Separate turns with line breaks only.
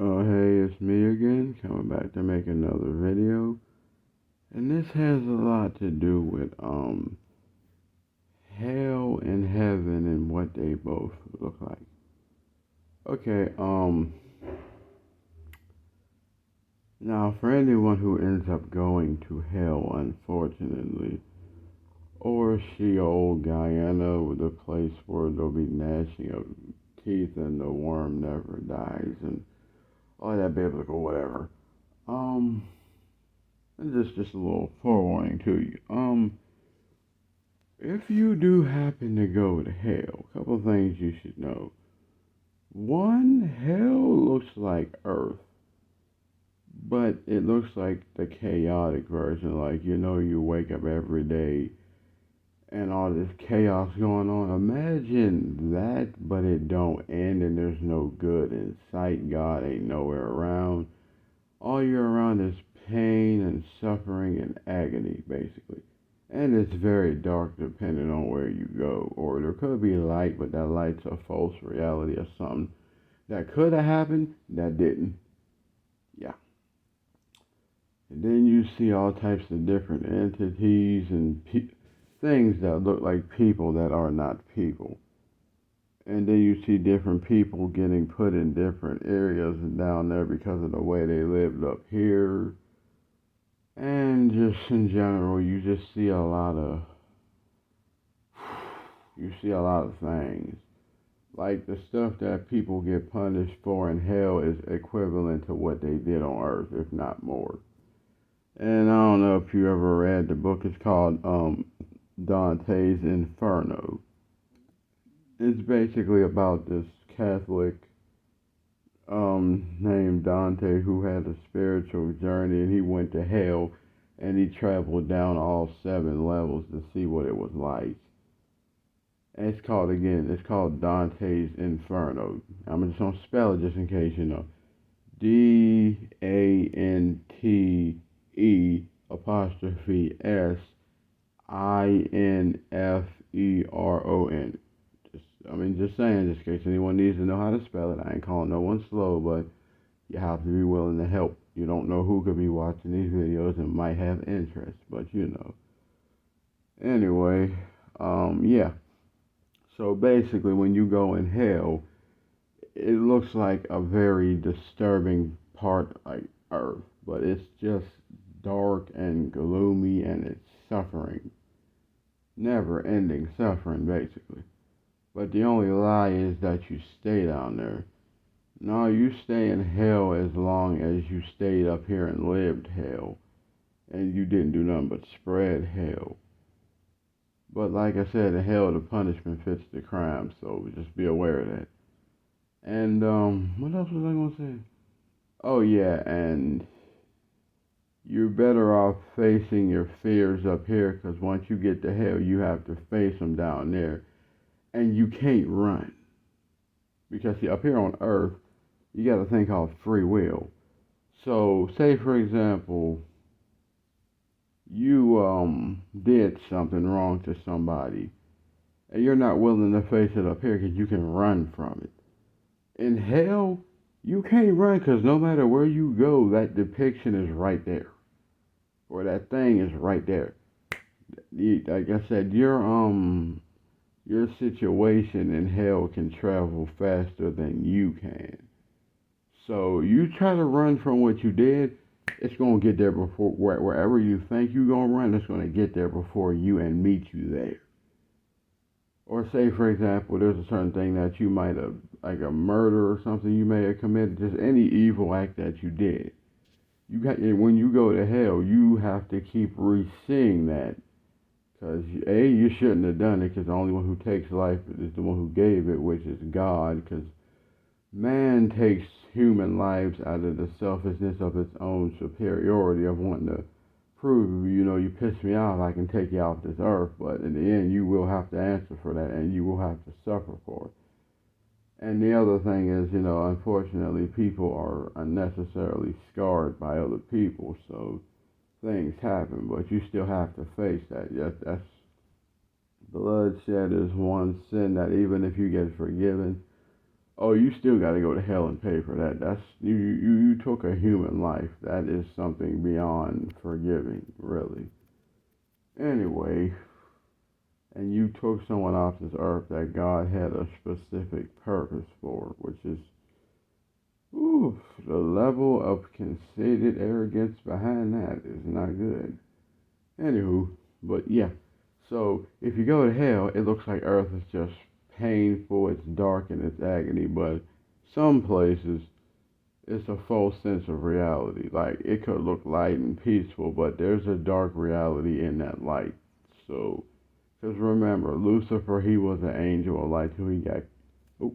Hey, it's me again, coming back to make another video. And this has a lot to do with hell and heaven and what they both look like. Okay, now for anyone who ends up going to hell, unfortunately, or Sheol, Guyana, the place where there'll be gnashing of teeth and the worm never dies and all that biblical whatever. Um, and just a little forewarning to you. If you do happen to go to hell, a couple of things you should know. One, hell looks like Earth, but it looks like the chaotic version. Like, you wake up every day and all this chaos going on. Imagine that, but it don't end and there's no good in sight. God ain't nowhere around. All you're around is pain and suffering and agony, basically. And it's very dark depending on where you go. Or there could be light, but that light's a false reality or something that could have happened that didn't. Yeah. And then you see all types of different entities and things that look like people that are not people. And then you see different people getting put in different areas and down there because of the way they lived up here. And just in general, you see a lot of things. Like the stuff that people get punished for in hell is equivalent to what they did on earth, if not more. And I don't know if you ever read the book. It's called Dante's Inferno. It's basically about this Catholic named Dante who had a spiritual journey and he went to hell and he traveled down all 7 levels to see what it was like. And it's called Dante's Inferno. I'm just gonna spell it just in case you know. DANTE'/INFERON. Just saying, just in case anyone needs to know how to spell it. I ain't calling no one slow, but you have to be willing to help. You don't know who could be watching these videos and might have interest, but you know. Anyway, yeah. So basically, when you go in hell, it looks like a very disturbing part like Earth, but it's just dark and gloomy and it's suffering. Never ending suffering, basically. But the only lie is that you stay down there. No, you stay in hell as long as you stayed up here and lived hell. And you didn't do nothing but spread hell. But like I said, in hell the punishment fits the crime, so just be aware of that. And what else was I gonna say? Oh yeah, and you're better off facing your fears up here, because once you get to hell, you have to face them down there, and you can't run. Because see, up here on Earth, you got a thing called free will. So, say for example, you did something wrong to somebody, and you're not willing to face it up here because you can run from it. In hell, you can't run because no matter where you go, that depiction is right there, or that thing is right there. Like I said, your situation in hell can travel faster than you can. So you try to run from what you did, it's gonna get there before wherever you think you're gonna run, it's gonna get there before you and meet you there. Or say, for example, there's a certain thing that you might have, like a murder or something you may have committed, just any evil act that you did. When you go to hell, you have to keep re-seeing that. Because, A, you shouldn't have done it because the only one who takes life is the one who gave it, which is God. Because man takes human lives out of the selfishness of its own superiority of wanting to prove, you piss me off, I can take you off this earth. But in the end, you will have to answer for that and you will have to suffer for it. And the other thing is, unfortunately, people are unnecessarily scarred by other people. So things happen, but you still have to face that. Yes, that's bloodshed is one sin that even if you get forgiven, Oh, you still got to go to hell and pay for that. That's you took a human life. That is something beyond forgiving, really. Anyway, and you took someone off this earth that God had a specific purpose for, which is, ooh, the level of conceited arrogance behind that is not good. Anywho, but yeah. So if you go to hell, it looks like Earth is just painful, it's dark, and it's agony. But some places, it's a false sense of reality. Like it could look light and peaceful, but there's a dark reality in that light. So, because remember, Lucifer, he was an angel of light till he got. Oh,